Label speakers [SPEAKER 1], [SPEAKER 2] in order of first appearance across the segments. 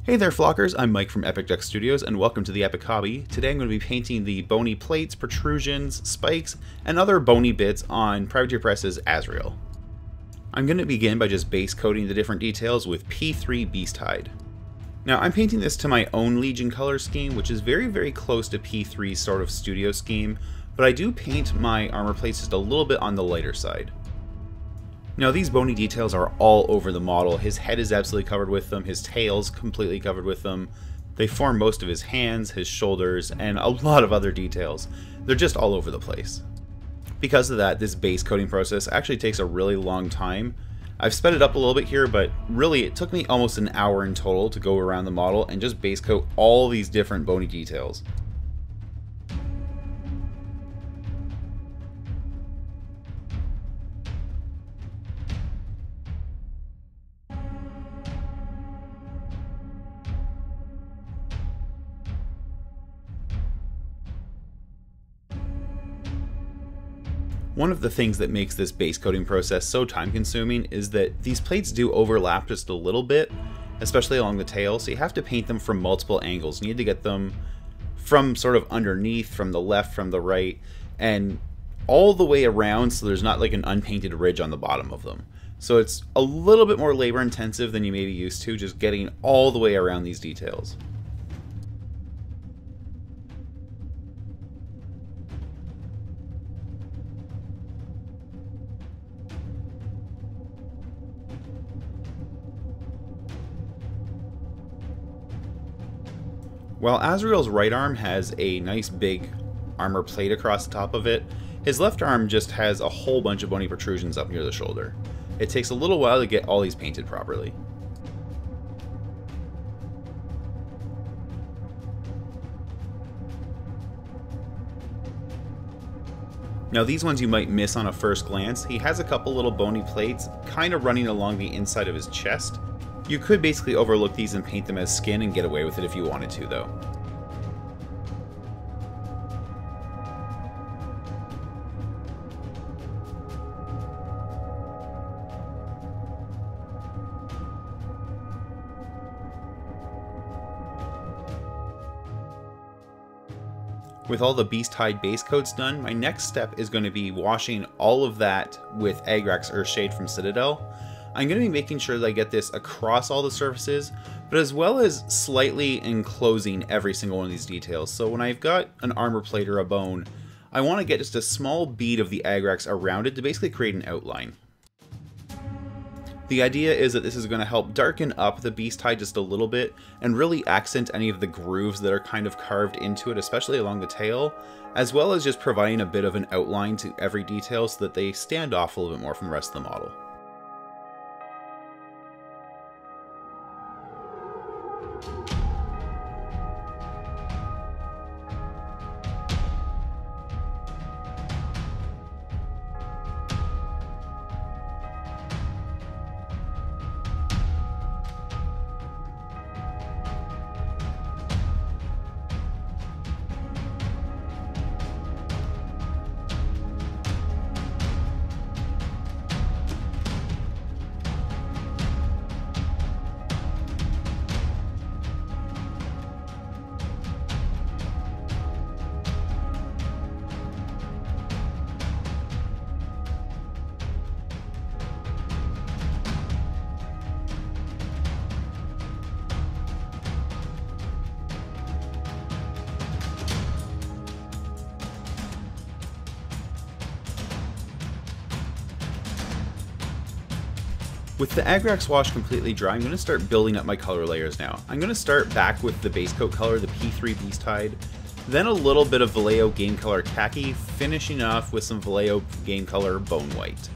[SPEAKER 1] Hey there flockers, I'm Mike from Epic Duck Studios and welcome to the Epic Hobby. Today I'm going to be painting the Boney plates, protrusions, spikes, and other Boney bits on Privateer Press's Azrael. I'm going to begin by just base coating the different details with P3 Beast Hide. Now I'm painting this to my own Legion color scheme, which is very close to P3's sort of studio scheme, but I do paint my armor plates just a little bit on the lighter side. Now these Boney details are all over the model. His head is absolutely covered with them, his tail's completely covered with them. They form most of his hands, his shoulders, and a lot of other details. They're just all over the place. Because of that, this base coating process actually takes a really long time. I've sped it up a little bit here, but really it took me almost an hour in total to go around the model and just base coat all these different Boney details. One of the things that makes this base coating process so time consuming is that these plates do overlap just a little bit, especially along the tail, so you have to paint them from multiple angles. You need to get them from sort of underneath, from the left, from the right, and all the way around so there's not like an unpainted ridge on the bottom of them. So it's a little bit more labor intensive than you may be used to, just getting all the way around these details. While Azrael's right arm has a nice big armor plate across the top of it, his left arm just has a whole bunch of Boney protrusions up near the shoulder. It takes a little while to get all these painted properly. Now these ones you might miss on a first glance. He has a couple little Boney plates kind of running along the inside of his chest. You could basically overlook these and paint them as skin and get away with it if you wanted to, though. With all the Beast Hide base coats done, my next step is going to be washing all of that with Agrax Earthshade from Citadel. I'm going to be making sure that I get this across all the surfaces, but as well as slightly enclosing every single one of these details. So when I've got an armor plate or a bone, I want to get just a small bead of the Agrax around it to basically create an outline. The idea is that this is going to help darken up the Beast Hide just a little bit and really accent any of the grooves that are kind of carved into it, especially along the tail, as well as just providing a bit of an outline to every detail so that they stand off a little bit more from the rest of the model. With the Agrax wash completely dry, I'm going to start building up my color layers now. I'm going to start back with the base coat color, the P3 Beast Hide, then a little bit of Vallejo Game Color Khaki, finishing off with some Vallejo Game Color Bone White.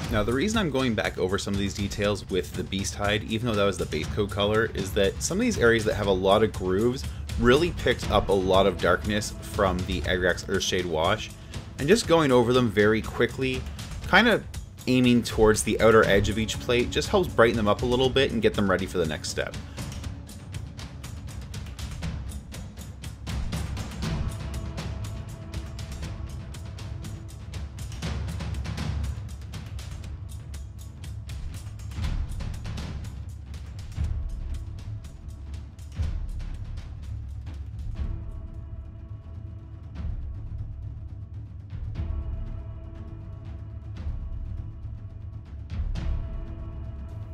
[SPEAKER 1] Now the reason I'm going back over some of these details with the Beast Hide, even though that was the base coat color, is that some of these areas that have a lot of grooves really picked up a lot of darkness from the Agrax Earthshade wash, and just going over them very quickly, kind of aiming towards the outer edge of each plate, just helps brighten them up a little bit and get them ready for the next step.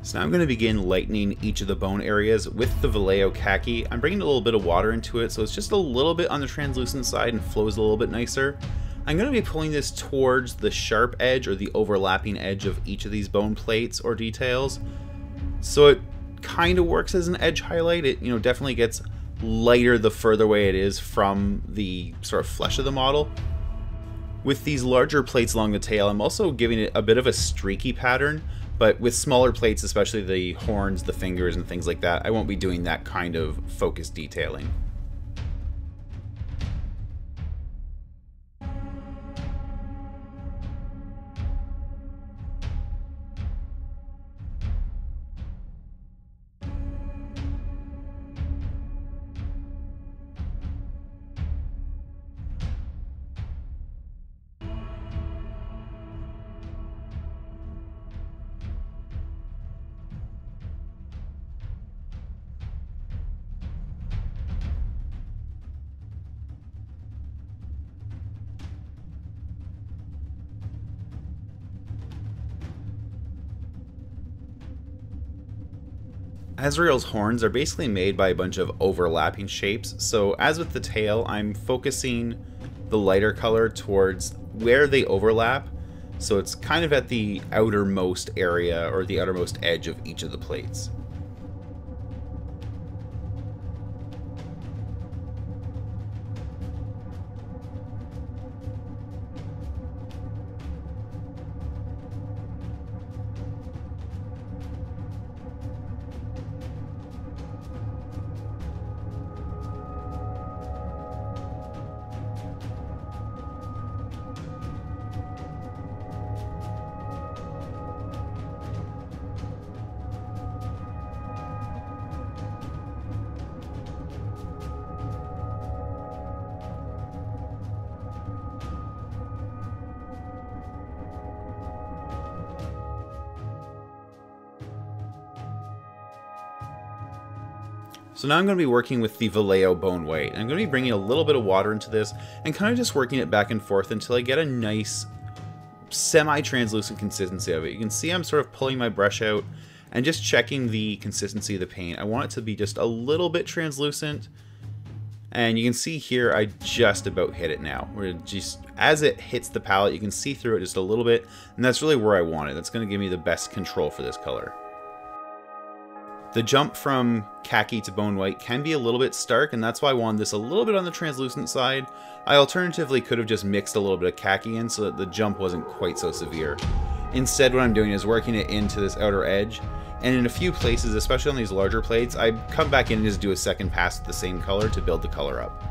[SPEAKER 1] So now I'm going to begin lightening each of the bone areas with the Vallejo khaki. I'm bringing a little bit of water into it so it's just a little bit on the translucent side and flows a little bit nicer. I'm going to be pulling this towards the sharp edge or the overlapping edge of each of these bone plates or details. So it kind of works as an edge highlight. It, definitely gets lighter the further away it is from the sort of flesh of the model. With these larger plates along the tail, I'm also giving it a bit of a streaky pattern. But with smaller plates, especially the horns, the fingers, and things like that, I won't be doing that kind of focused detailing. Azrael's horns are basically made by a bunch of overlapping shapes, so as with the tail, I'm focusing the lighter color towards where they overlap, so it's kind of at the outermost area or the outermost edge of each of the plates. So now I'm going to be working with the Vallejo bone weight. I'm going to be bringing a little bit of water into this and kind of just working it back and forth until I get a nice semi-translucent consistency of it. You can see I'm sort of pulling my brush out and just checking the consistency of the paint. I want it to be just a little bit translucent. And you can see here I just about hit it now. We're just, as it hits the palette, you can see through it just a little bit, and that's really where I want it. That's going to give me the best control for this color. The jump from khaki to bone white can be a little bit stark, and that's why I wanted this a little bit on the translucent side. I alternatively could have just mixed a little bit of khaki in so that the jump wasn't quite so severe. Instead, what I'm doing is working it into this outer edge, and in a few places, especially on these larger plates, I come back in and just do a second pass with the same color to build the color up.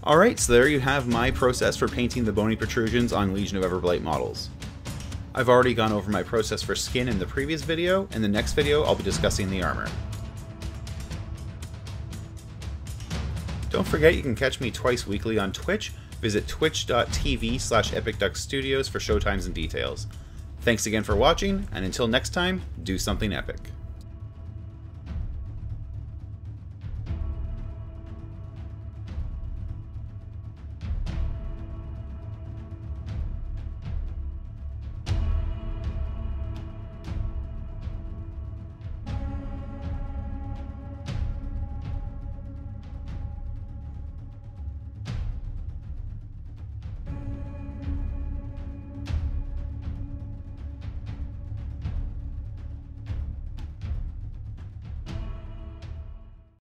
[SPEAKER 1] Alright, so there you have my process for painting the Boney Protrusions on Legion of Everblight models. I've already gone over my process for skin in the previous video. In the next video, I'll be discussing the armor. Don't forget you can catch me twice weekly on Twitch. Visit twitch.tv/epicduckstudios for showtimes and details. Thanks again for watching, and until next time, do something epic.